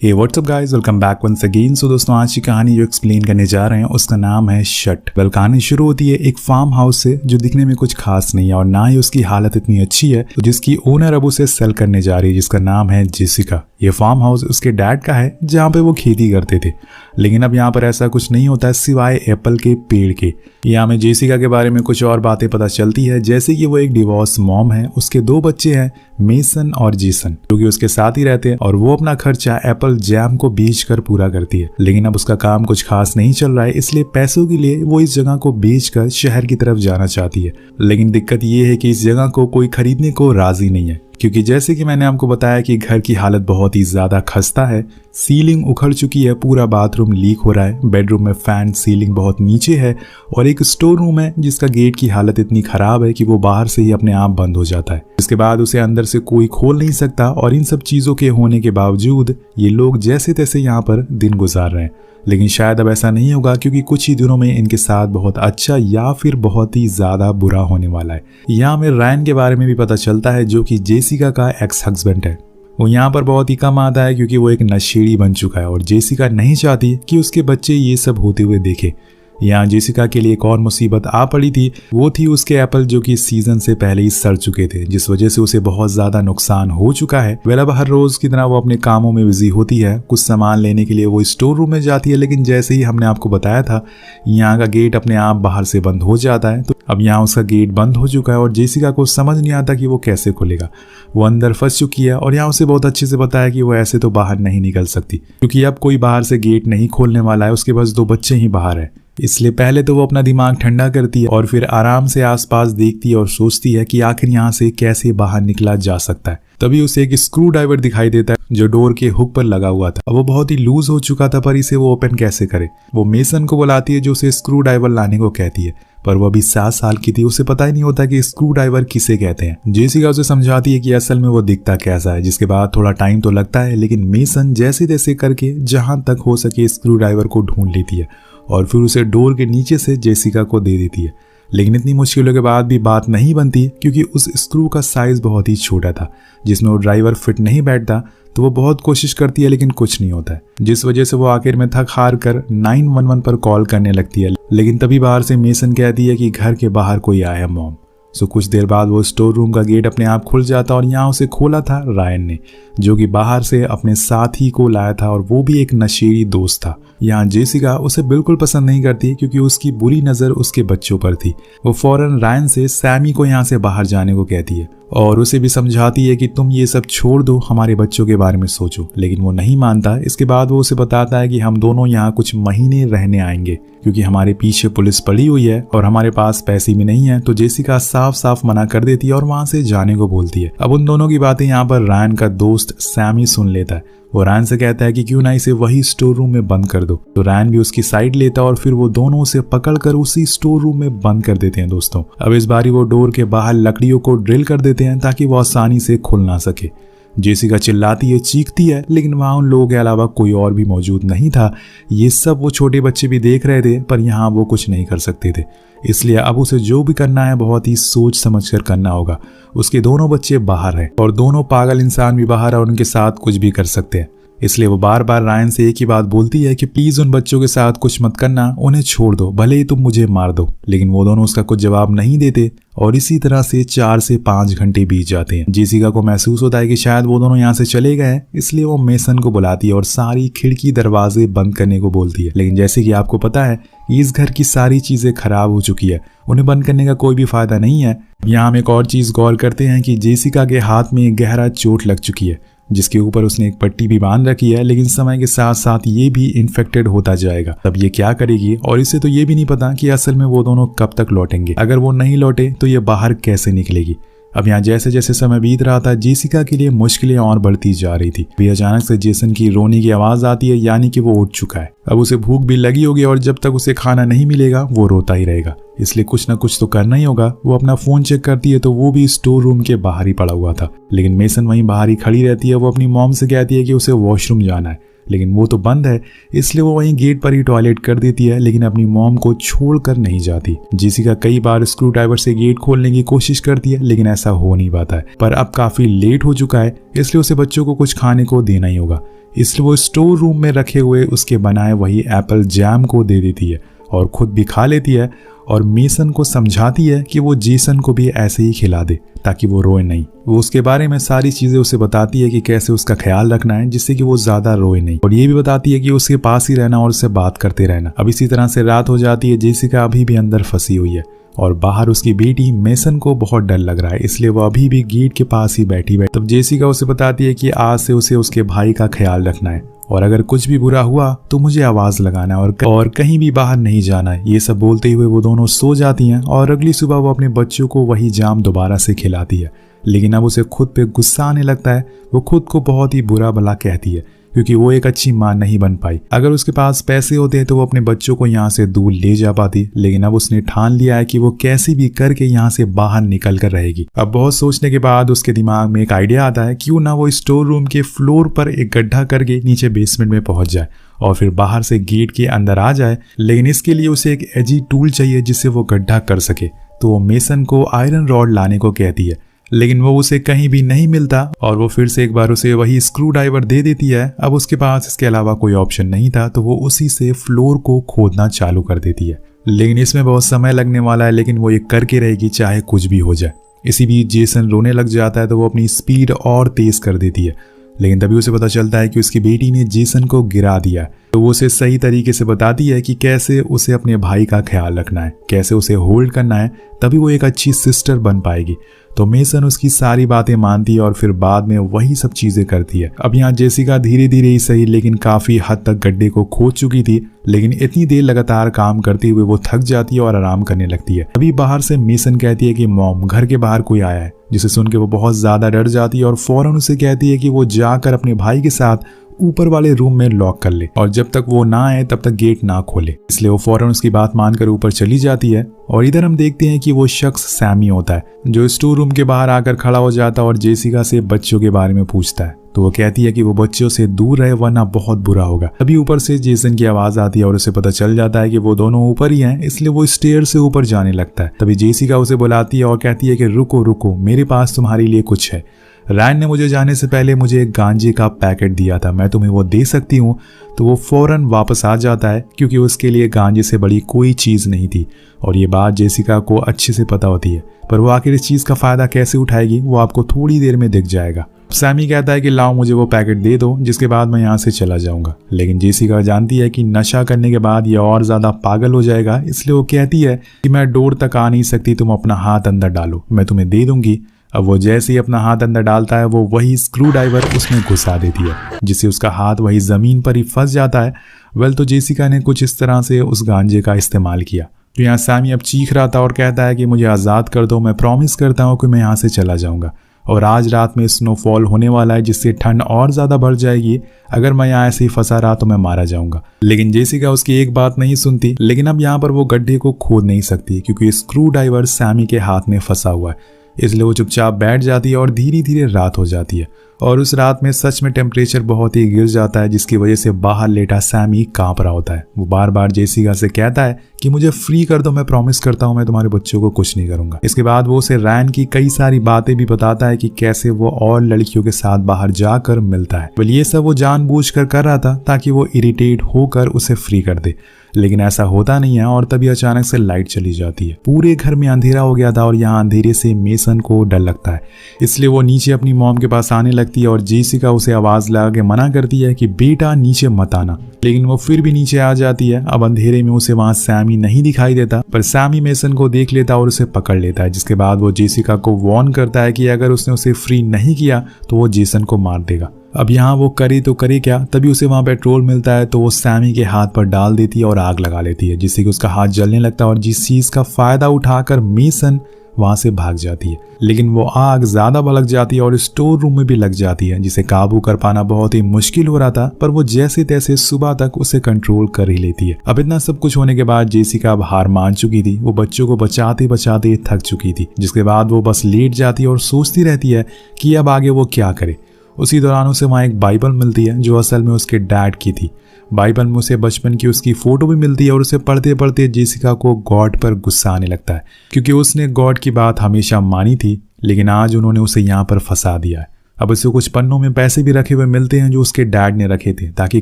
हे what's up guys, welcome back once again. So दोस्तों, आज की कहानी जो एक्सप्लेन करने जा रहे हैं उसका नाम है शट। वेल, कहानी शुरू होती है एक फार्म हाउस से जो दिखने में कुछ खास नहीं है और ना ही उसकी हालत इतनी अच्छी है, तो जिसकी ओनर अब उसे सेल करने जा रही है, जिसका नाम है जेसिका। ये फार्म हाउस उसके डैड का है जहाँ पे वो खेती करते थे, लेकिन अब यहाँ पर ऐसा कुछ नहीं होता है सिवाय एप्पल के पेड़ के। यहाँ में जेसिका के बारे में कुछ और बातें पता चलती है, जैसे कि वो एक डिवोर्स मॉम है, उसके 2 बच्चे हैं, मेसन और जेसन, जो कि उसके साथ ही रहते हैं और वो अपना खर्चा एप्पल जैम को बेचकर पूरा करती है। लेकिन अब उसका काम कुछ खास नहीं चल रहा है, इसलिए पैसों के लिए वो इस जगह को बेचकर शहर की तरफ जाना चाहती है। लेकिन दिक्कत ये है कि इस जगह को कोई खरीदने को राजी नहीं है, क्योंकि जैसे कि मैंने आपको बताया कि घर की हालत बहुत ही ज्यादा खस्ता है। सीलिंग उखड़ चुकी है, पूरा बाथरूम लीक हो रहा है, बेडरूम में फैन सीलिंग बहुत नीचे है और एक स्टोर रूम है जिसका गेट की हालत इतनी खराब है कि वो बाहर से ही अपने आप बंद हो जाता है। इसके बाद उसे अंदर से कोई खोल नहीं सकता और इन सब चीजों के होने के बावजूद ये लोग जैसे तैसे यहाँ पर दिन गुजार रहे हैं। लेकिन शायद अब ऐसा नहीं होगा, क्योंकि कुछ ही दिनों में इनके साथ बहुत अच्छा या फिर बहुत ही ज्यादा बुरा होने वाला है। यहाँ हमें रायन के बारे में भी पता चलता है, जो कि जेसिका का एक्स हस्बैंड है। वो यहाँ पर बहुत ही कम आता है क्योंकि वो एक नशेड़ी बन चुका है और जेसिका नहीं चाहती कि उसके बच्चे ये सब होते हुए देखे। यहाँ जेसिका के लिए एक और मुसीबत आ पड़ी थी, वो थी उसके एप्पल जो कि सीजन से पहले ही सड़ चुके थे, जिस वजह से उसे बहुत ज्यादा नुकसान हो चुका है। वेल, अब हर रोज की तरह वो अपने कामों में बिजी होती है। कुछ सामान लेने के लिए वो स्टोर रूम में जाती है, लेकिन जैसे ही हमने आपको बताया था यहाँ का गेट अपने आप बाहर से बंद हो जाता है, तो अब यहाँ उसका गेट बंद हो चुका है और जेसिका को समझ नहीं आता कि वो कैसे खुलेगा। वो अंदर फंस चुकी है और यहाँ उसे बहुत अच्छे से पता है कि वो ऐसे तो बाहर नहीं निकल सकती, क्योंकि अब कोई बाहर से गेट नहीं खोलने वाला है, उसके पास 2 बच्चे ही बाहर है। इसलिए पहले तो वो अपना दिमाग ठंडा करती है और फिर आराम से आसपास देखती है और सोचती है कि आखिर यहाँ से कैसे बाहर निकला जा सकता है। तभी उसे एक स्क्रू ड्राइवर दिखाई देता है जो डोर के हुक पर लगा हुआ था। वो बहुत ही लूज हो चुका था, पर इसे वो ओपन कैसे करे। वो मेसन को बुलाती है जो उसे स्क्रू ड्राइवर लाने को कहती है, पर वो अभी 7 साल की थी, उसे पता ही नहीं होता कि स्क्रू ड्राइवर किसे कहते हैं। जेसिका उसे समझाती है कि असल में वो दिखता कैसा है, जिसके बाद थोड़ा टाइम तो लगता है, लेकिन मेसन जैसे तैसे करके जहां तक हो सके स्क्रू ड्राइवर को ढूंढ लेती है और फिर उसे डोर के नीचे से जेसिका को दे देती है। लेकिन इतनी मुश्किलों के बाद भी बात नहीं बनती, क्योंकि उस स्क्रू का साइज बहुत ही छोटा था जिसमें वो ड्राइवर फिट नहीं बैठता। तो वो बहुत कोशिश करती है लेकिन कुछ नहीं होता है, जिस वजह से वो आखिर में थक हार कर 911 पर कॉल करने लगती है। लेकिन तभी बाहर से मेसन कहती है कि घर के बाहर कोई आया है मॉम। सो कुछ देर बाद वो स्टोर रूम का गेट अपने आप खुल जाता और यहाँ उसे खोला था रायन ने, जो कि बाहर से अपने साथी को लाया था और वो भी एक नशेड़ी दोस्त था। यहाँ जेसिका उसे बिल्कुल पसंद नहीं करती, क्योंकि उसकी बुरी नज़र उसके बच्चों पर थी। वो फौरन रायन से सैमी को यहाँ से बाहर जाने को कहती है और उसे भी समझाती है कि तुम ये सब छोड़ दो, हमारे बच्चों के बारे में सोचो। लेकिन वो नहीं मानता। इसके बाद वो उसे बताता है कि हम दोनों यहाँ कुछ महीने रहने आएंगे, क्योंकि हमारे पीछे पुलिस पड़ी हुई है और हमारे पास पैसे भी नहीं है। तो जेसिका साफ साफ मना कर देती है और वहां से जाने को बोलती है। अब उन दोनों की बातें यहाँ पर रायन का दोस्त सैमी सुन लेता है। वो रायन से कहता है कि क्यों ना इसे वही स्टोर रूम में बंद कर दो। तो रायन भी उसकी साइड लेता है और फिर वो दोनों उसे पकड़कर उसी स्टोर रूम में बंद कर देते हैं। दोस्तों, अब इस बारी वो डोर के बाहर लकड़ियों को ड्रिल कर देते हैं ताकि वो आसानी से खुल ना सके। जेसिका चिल्लाती है, चीखती है, लेकिन वहां उन लोगों के अलावा कोई और भी मौजूद नहीं था। ये सब वो छोटे बच्चे भी देख रहे थे, पर यहाँ वो कुछ नहीं कर सकते थे। इसलिए अब उसे जो भी करना है बहुत ही सोच समझ कर करना होगा। उसके दोनों बच्चे बाहर हैं और दोनों पागल इंसान भी बाहर है और उनके साथ कुछ भी कर सकते हैं। इसलिए वो बार बार रायन से एक ही बात बोलती है कि प्लीज उन बच्चों के साथ कुछ मत करना, उन्हें छोड़ दो, भले ही तुम मुझे मार दो। लेकिन वो दोनों उसका कुछ जवाब नहीं देते और इसी तरह से 4 से 5 घंटे बीत जाते हैं। जेसिका को महसूस होता है कि शायद वो दोनों यहाँ से चले गए हैं, इसलिए वो मेसन को बुलाती है और सारी खिड़की दरवाजे बंद करने को बोलती है। लेकिन जैसे कि आपको पता है, इस घर की सारी चीजें खराब हो चुकी है, उन्हें बंद करने का कोई भी फायदा नहीं है। यहाँ हम एक और चीज गौर करते हैं कि जेसिका के हाथ में एक गहरा चोट लग चुकी है, जिसके ऊपर उसने एक पट्टी भी बांध रखी है, लेकिन समय के साथ साथ ये भी इन्फेक्टेड होता जाएगा। तब ये क्या करेगी, और इसे तो ये भी नहीं पता कि असल में वो दोनों कब तक लौटेंगे। अगर वो नहीं लौटे तो ये बाहर कैसे निकलेगी। अब यहाँ जैसे जैसे समय बीत रहा था, जेसिका के लिए मुश्किलें और बढ़ती जा रही थी। भी अचानक से जेसन की रोने की आवाज आती है, यानी कि वो उठ चुका है। अब उसे भूख भी लगी होगी और जब तक उसे खाना नहीं मिलेगा वो रोता ही रहेगा, इसलिए कुछ ना कुछ तो करना ही होगा। वो अपना फोन चेक करती है तो वो भी स्टोर रूम के बाहर ही पड़ा हुआ था, लेकिन मेसन वहीं बाहर ही खड़ी रहती है। वो अपनी मॉम से कहती है कि उसे वॉशरूम जाना है, लेकिन वो तो बंद है, इसलिए वो वहीं गेट पर ही टॉयलेट कर देती है, लेकिन अपनी मॉम को छोड़कर नहीं जाती। जेसिका कई बार स्क्रू ड्राइवर से गेट खोलने की कोशिश करती है, लेकिन ऐसा हो नहीं पाता है। पर अब काफी लेट हो चुका है, इसलिए उसे बच्चों को कुछ खाने को देना ही होगा। इसलिए वो स्टोर रूम में रखे हुए उसके बनाए वही एप्पल जैम को दे देती है और खुद भी खा लेती है और मेसन को समझाती है कि वो जेसन को भी ऐसे ही खिला दे ताकि वो रोए नहीं। वो उसके बारे में सारी चीजें उसे बताती है कि कैसे उसका ख्याल रखना है जिससे कि वो ज्यादा रोए नहीं, और ये भी बताती है कि उसके पास ही रहना और उससे बात करते रहना। अब इसी तरह से रात हो जाती है। जेसिका अभी भी अंदर फंसी हुई है और बाहर उसकी बेटी मेसन को बहुत डर लग रहा है, इसलिए वो अभी भी गेट के पास ही बैठी। तब जेसिका उसे बताती है कि आज से उसे उसके भाई का ख्याल रखना है और अगर कुछ भी बुरा हुआ तो मुझे आवाज लगाना है और कहीं भी बाहर नहीं जाना है। ये सब बोलते हुए वो दोनों सो जाती हैं और अगली सुबह वो अपने बच्चों को वही जाम दोबारा से खिलाती है। लेकिन अब उसे खुद पे गुस्सा आने लगता है। वो खुद को बहुत ही बुरा भला कहती है क्योंकि वो एक अच्छी मां नहीं बन पाई। अगर उसके पास पैसे होते तो वो अपने बच्चों को यहाँ से दूर ले जा पाती, लेकिन अब उसने ठान लिया है कि वो कैसे भी करके यहाँ से बाहर निकल कर रहेगी। अब बहुत सोचने के बाद उसके दिमाग में एक आइडिया आता है, क्यों ना वो स्टोर रूम के फ्लोर पर एक गड्ढा करके नीचे बेसमेंट में पहुंच जाए और फिर बाहर से गेट के अंदर आ जाए। लेकिन इसके लिए उसे एक एजी टूल चाहिए जिससे वो गड्ढा कर सके। तो वो मेसन को आयरन रॉड लाने को कहती है, लेकिन वो उसे कहीं भी नहीं मिलता और वो फिर से एक बार उसे वही स्क्रू ड्राइवर दे देती है। अब उसके पास इसके अलावा कोई ऑप्शन नहीं था, तो वो उसी से फ्लोर को खोदना चालू कर देती है। लेकिन इसमें बहुत समय लगने वाला है, लेकिन वो ये करके रहेगी चाहे कुछ भी हो जाए। इसी बीच जेसन रोने लग जाता है, तो वो अपनी स्पीड और तेज कर देती है। लेकिन तभी उसे पता चलता है कि उसकी बेटी ने जेसन को गिरा दिया। तो वो उसे सही तरीके से बताती है कि कैसे उसे अपने भाई का ख्याल रखना है, कैसे उसे होल्ड करना है, तभी वो एक अच्छी सिस्टर बन पाएगी। तो मेसन उसकी सारी बातें मानती है और फिर बाद में वही सब चीजें करती है। अब यहाँ जेसिका धीरे धीरे ही सही लेकिन काफी हद तक गड्ढे को खोद चुकी थी, लेकिन इतनी देर लगातार काम करते हुए वो थक जाती है और आराम करने लगती है। अभी बाहर से मेसन कहती है कि मॉम, घर के बाहर कोई आया है, जिसे सुन के वो बहुत ज्यादा डर जाती है और फौरन उसे कहती है कि वो जाकर अपने भाई के साथ ऊपर वाले रूम में लॉक कर ले और जब तक वो ना आए तब तक गेट ना खोले। इसलिए वो फौरन उसकी बात मानकर ऊपर चली जाती है। और इधर हम देखते हैं कि वो शख्स सैमी होता है, जो स्टोर रूम के बाहर आकर खड़ा हो जाता है और जेसिका से बच्चों के बारे में पूछता है। तो वो कहती है कि वो बच्चों से दूर रहे वरना बहुत बुरा होगा। तभी ऊपर से जेसन की आवाज आती है और उसे पता चल जाता है कि वो दोनों ऊपर ही हैं, इसलिए वो स्टेयर से ऊपर जाने लगता है। तभी जेसिका उसे बुलाती है और कहती है कि रुको रुको, मेरे पास तुम्हारे लिए कुछ है। रैन ने मुझे जाने से पहले मुझे एक गांजे का पैकेट दिया था, मैं तुम्हें वो दे सकती हूँ। तो वो फौरन वापस आ जाता है क्योंकि उसके लिए गांजे से बड़ी कोई चीज़ नहीं थी और ये बात जेसिका को अच्छे से पता होती है। पर वो आखिर इस चीज़ का फ़ायदा कैसे उठाएगी वो आपको थोड़ी देर में दिख जाएगा। सैमी कहता है कि लाओ मुझे वो पैकेट दे दो, जिसके बाद मैं यहाँ से चला जाऊंगा। लेकिन जेसिका जानती है कि नशा करने के बाद ये और ज़्यादा पागल हो जाएगा, इसलिए वो कहती है कि मैं डोर तक आ नहीं सकती, तुम अपना हाथ अंदर डालो, मैं तुम्हें दे दूंगी। अब वो जैसे ही अपना हाथ अंदर डालता है वो वही स्क्रू ड्राइवर उसमें घुसा देती है, जिससे उसका हाथ वही ज़मीन पर ही फंस जाता है। वेल, तो जेसिका ने कुछ इस तरह से उस गांजे का इस्तेमाल किया। तो यहाँ सैमी अब चीख रहा था और कहता है कि मुझे आज़ाद कर दो, मैं प्रॉमिस करता हूँ कि मैं यहाँ से चला जाऊँगा। और आज रात में स्नोफॉल होने वाला है, जिससे ठंड और ज़्यादा बढ़ जाएगी। अगर मैं यहाँ ऐसे ही फंसा रहा तो मैं मारा जाऊँगा। लेकिन जेसिका उसकी एक बात नहीं सुनती। लेकिन अब यहाँ पर वो गड्ढे को खोद नहीं सकती क्योंकि स्क्रू ड्राइवर सैमी के हाथ में फंसा हुआ है, इसलिए वो चुपचाप बैठ जाती है और धीरे धीरे रात हो जाती है। और उस रात में सच में टेम्परेचर बहुत ही गिर जाता है, जिसकी वजह से बाहर लेटा सैमी कांप रहा होता है। वो बार बार जेसिका से कहता है कि मुझे फ्री कर दो, मैं प्रॉमिस करता हूँ मैं तुम्हारे बच्चों को कुछ नहीं करूंगा। इसके बाद वो उसे रैन की कई सारी बातें भी बताता है कि कैसे वो और लड़कियों के साथ बाहर जाकर मिलता है। बल ये सब वो जानबूझकर कर रहा था ताकि वो इरिटेट होकर उसे फ्री कर दे, लेकिन ऐसा होता नहीं है। और तभी अचानक से लाइट चली जाती है। पूरे घर में अंधेरा हो गया था और यहाँ अंधेरे से मेसन को डर लगता है, इसलिए वो नीचे अपनी मॉम के पास आने लगती है और जेसिका उसे आवाज लगा के मना करती है कि बेटा नीचे मत आना, लेकिन वो फिर भी नीचे आ जाती है। अब अंधेरे में उसे वहां सैमी नहीं दिखाई देता, पर सैमी मेसन को देख लेता और उसे पकड़ लेता है, जिसके बाद वो जेसिका को वार्न करता है कि अगर उसने उसे फ्री नहीं किया तो वो जेसन को मार देगा। अब यहाँ वो करे तो करे क्या, तभी उसे वहाँ पेट्रोल मिलता है तो वो सैमी के हाथ पर डाल देती है और आग लगा लेती है, जिससे कि उसका हाथ जलने लगता है और जिस चीज का फायदा उठाकर मेसन वहां से भाग जाती है। लेकिन वो आग ज्यादा भड़क जाती है और स्टोर रूम में भी लग जाती है, जिसे काबू कर पाना बहुत ही मुश्किल हो रहा था, पर वो जैसे तैसे सुबह तक उसे कंट्रोल कर ही लेती है। अब इतना सब कुछ होने के बाद जेसिका अब हार मान चुकी थी। वो बच्चों को बचाते बचाते थक चुकी थी, जिसके बाद वो बस लेट जाती है और सोचती रहती है कि अब आगे वो क्या करे। उसी दौरान उसे वहाँ एक बाइबल मिलती है जो असल में उसके डैड की थी। बाइबल में उसे बचपन की उसकी फोटो भी मिलती है और उसे पढ़ते पढ़ते जेसिका को गॉड पर गुस्सा आने लगता है, क्योंकि उसने गॉड की बात हमेशा मानी थी, लेकिन आज उन्होंने उसे यहाँ पर फंसा दिया है। अब उसे कुछ पन्नों में पैसे भी रखे हुए मिलते हैं जो उसके डैड ने रखे थे, ताकि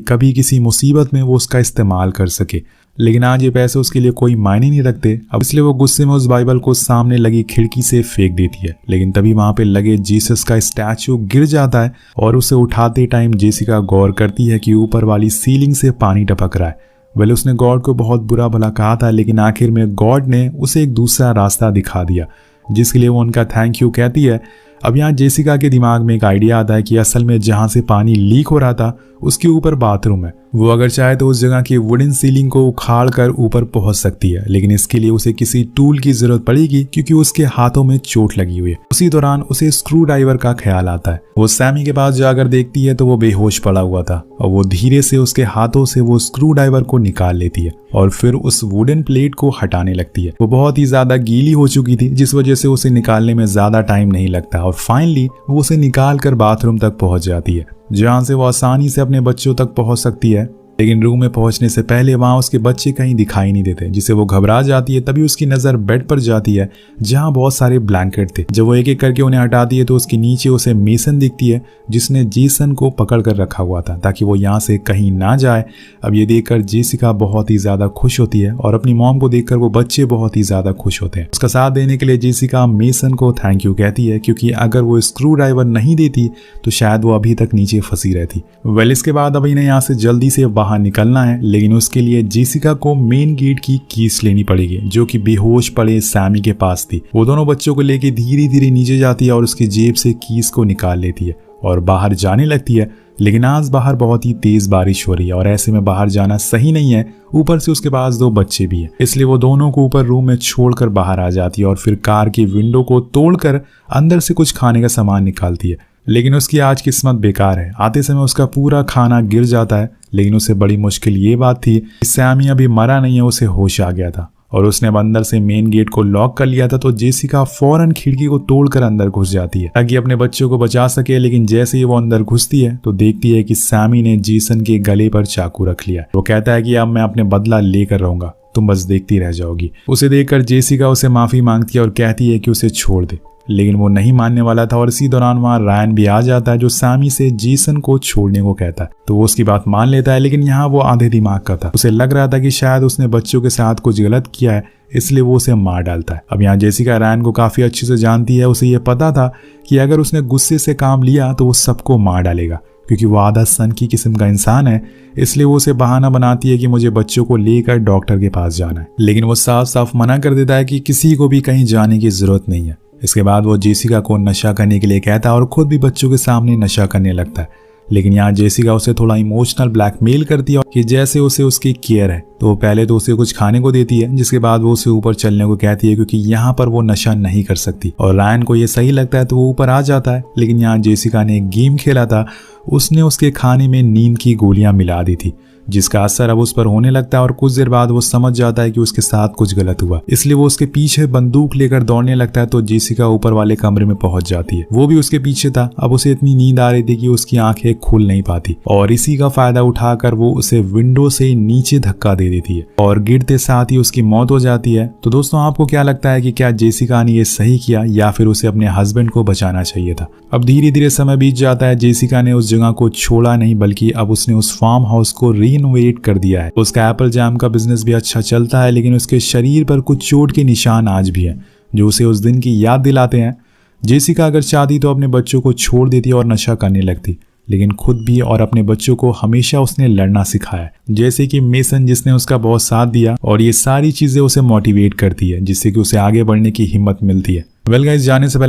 कभी किसी मुसीबत में वो उसका इस्तेमाल कर सके, लेकिन आज ये पैसे उसके लिए कोई मायने नहीं रखते। अब इसलिए वो गुस्से में उस बाइबल को सामने लगी खिड़की से फेंक देती है, लेकिन तभी वहां पे लगे जीसस का स्टैचू गिर जाता है और उसे उठाते टाइम जेसिका गौर करती है कि ऊपर वाली सीलिंग से पानी टपक रहा है। वेल, उसने गॉड को बहुत बुरा भला कहा था, लेकिन आखिर में गॉड ने उसे एक दूसरा रास्ता दिखा दिया, जिसके लिए वो उनका थैंक यू कहती है। अब यहाँ जेसिका के दिमाग में एक आइडिया आता है कि असल में जहाँ से पानी लीक हो रहा था उसके ऊपर बाथरूम है। वो अगर चाहे तो उस जगह की वुडन सीलिंग को उखाड़ कर ऊपर पहुंच सकती है, लेकिन इसके लिए उसे किसी टूल की जरूरत पड़ेगी क्योंकि उसके हाथों में चोट लगी हुई है। उसी दौरान उसे स्क्रू ड्राइवर का ख्याल आता है। वो सैमी के पास जाकर देखती है तो वो बेहोश पड़ा हुआ था और वो धीरे से उसके हाथों से वो स्क्रू ड्राइवर को निकाल लेती है और फिर उस वुडन प्लेट को हटाने लगती है। वो बहुत ही ज्यादा गीली हो चुकी थी, जिस वजह से उसे निकालने में ज्यादा टाइम नहीं लगता और फाइनली वो उसे निकाल कर बाथरूम तक पहुंच जाती है, जहां से वो आसानी से अपने बच्चों तक पहुंच सकती है। लेकिन रूम में पहुंचने से पहले वहां उसके बच्चे कहीं दिखाई नहीं देते, जिससे वो घबरा जाती है। तभी उसकी नजर बेड पर जाती है जहां बहुत सारे ब्लैंकेट थे। जब वो एक एक करके उन्हें हटाती है तो उसके नीचे उसे मेसन दिखती है, जिसने जेसन को पकड़ कर रखा हुआ था ताकि वो यहाँ से कहीं ना जाए। अब ये देखकर जेसिका बहुत ही ज्यादा खुश होती है और अपनी मॉम को देखकर वो बच्चे बहुत ही ज्यादा खुश होते हैं। उसका साथ देने के लिए जेसिका मेसन को थैंक यू कहती है, क्योंकि अगर वो स्क्रू ड्राइवर नहीं देती तो शायद वो अभी तक नीचे फंसी रहती। वेल, इसके बाद अब इन्हें यहाँ से जल्दी से बाहर निकलना है, लेकिन उसके लिए जेसिका को मेन गेट की कीज लेनी पड़ेगी, जो कि बेहोश पड़े सैमी के पास थी। वो दोनों बच्चों को लेके धीरे धीरे नीचे जाती है और उसकी जेब से कीज को निकाल लेती है और बाहर जाने लगती है। लेकिन आज बाहर बहुत ही तेज बारिश हो रही है और ऐसे में बाहर जाना सही नहीं है। ऊपर से उसके पास दो बच्चे भी हैं, इसलिए वो दोनों को ऊपर रूम में छोड़कर बाहर आ जाती है और फिर कार की विंडो को तोड़कर अंदर से कुछ खाने का सामान निकालती है। लेकिन उसकी आज किस्मत बेकार है। आते समय उसका पूरा खाना गिर जाता है, लेकिन उसे बड़ी मुश्किल ये बात थी कि सैमी अभी मरा नहीं है, उसे होश आ गया था और उसने अब अंदर से मेन गेट को लॉक कर लिया था। तो जेसिका फौरन खिड़की को तोड़कर अंदर घुस जाती है ताकि अपने बच्चों को बचा सके। लेकिन जैसे ही वो अंदर घुसती है तो देखती है कि सैमी ने जेसन के गले पर चाकू रख लिया। वो कहता है कि अब मैं अपने बदला लेकर रहूंगा, तुम बस देखती रह जाओगी। उसे देखकर जेसिका उसे माफी मांगती है और कहती है कि उसे छोड़ दे, लेकिन वो नहीं मानने वाला था। और इसी दौरान वहां रायन भी आ जाता है, जो सैमी से जेसन को छोड़ने को कहता है। तो वो उसकी बात मान लेता है, लेकिन यहाँ वो आधे दिमाग का था। उसे लग रहा था कि शायद उसने बच्चों के साथ कुछ गलत किया है, इसलिए वो उसे मार डालता है। अब यहाँ जेसिका रायन को काफी अच्छे से जानती है। उसे ये पता था कि अगर उसने गुस्से से काम लिया तो वो सबको मार डालेगा, क्योंकि वो आधा सन की किस्म का इंसान है। इसलिए वो उसे बहाना बनाती है कि मुझे बच्चों को लेकर डॉक्टर के पास जाना है, लेकिन वो साफ साफ मना कर देता है कि किसी को भी कहीं जाने की जरूरत नहीं है। इसके बाद वो जेसिका को नशा करने के लिए कहता है और खुद भी बच्चों के सामने नशा करने लगता है। लेकिन यहाँ जेसिका उसे थोड़ा इमोशनल ब्लैकमेल करती है कि जैसे उसे उसकी केयर है। तो वो पहले तो उसे कुछ खाने को देती है, जिसके बाद वो उसे ऊपर चलने को कहती है, क्योंकि यहाँ पर वो नशा नहीं कर सकती। और रायन को ये सही लगता है तो वो ऊपर आ जाता है। लेकिन यहाँ जेसिका ने एक गेम खेला था, उसने उसके खाने में नींद की गोलियां मिला दी थी, जिसका असर अब उस पर होने लगता है और कुछ देर बाद वो समझ जाता है कि उसके साथ कुछ गलत हुआ। इसलिए वो उसके पीछे बंदूक लेकर दौड़ने लगता है। तो जेसिका ऊपर वाले कमरे में पहुंच जाती है। वो भी उसके पीछे था। अब उसे इतनी नींद आ रही थी कि उसकी आंखें खुल नहीं पाती और इसी का फायदा उठाकर वो उसे विंडो से नीचे धक्का दे देती है और गिरते साथ ही उसकी मौत हो जाती है। तो दोस्तों, आपको क्या लगता है कि क्या जेसिका ने ये सही किया या फिर उसे अपने हस्बैंड को बचाना चाहिए था? अब धीरे धीरे समय बीत जाता है। जेसिका ने उस जगह को छोड़ा नहीं, बल्कि अब उसने उस फार्म हाउस को रीनोवेट कर दिया है। उसका एप्पल जैम का बिजनेस भी अच्छा चलता है, लेकिन उसके शरीर पर कुछ चोट के निशान आज भी हैं, जो उसे उस दिन की याद दिलाते हैं। जेसिका अगर चाहती तो अपने बच्चों को छोड़ देती और नशा करने लगती, लेकिन खुद भी और अपने बच्चों को हमेशा उसने लड़ना सिखाया, जैसे कि मेसन जिसने उसका बहुत साथ दिया। और ये सारी चीजें उसे मोटिवेट करती है, जिससे कि उसे आगे बढ़ने की हिम्मत मिलती है। वेल गाइस, जाने से पहले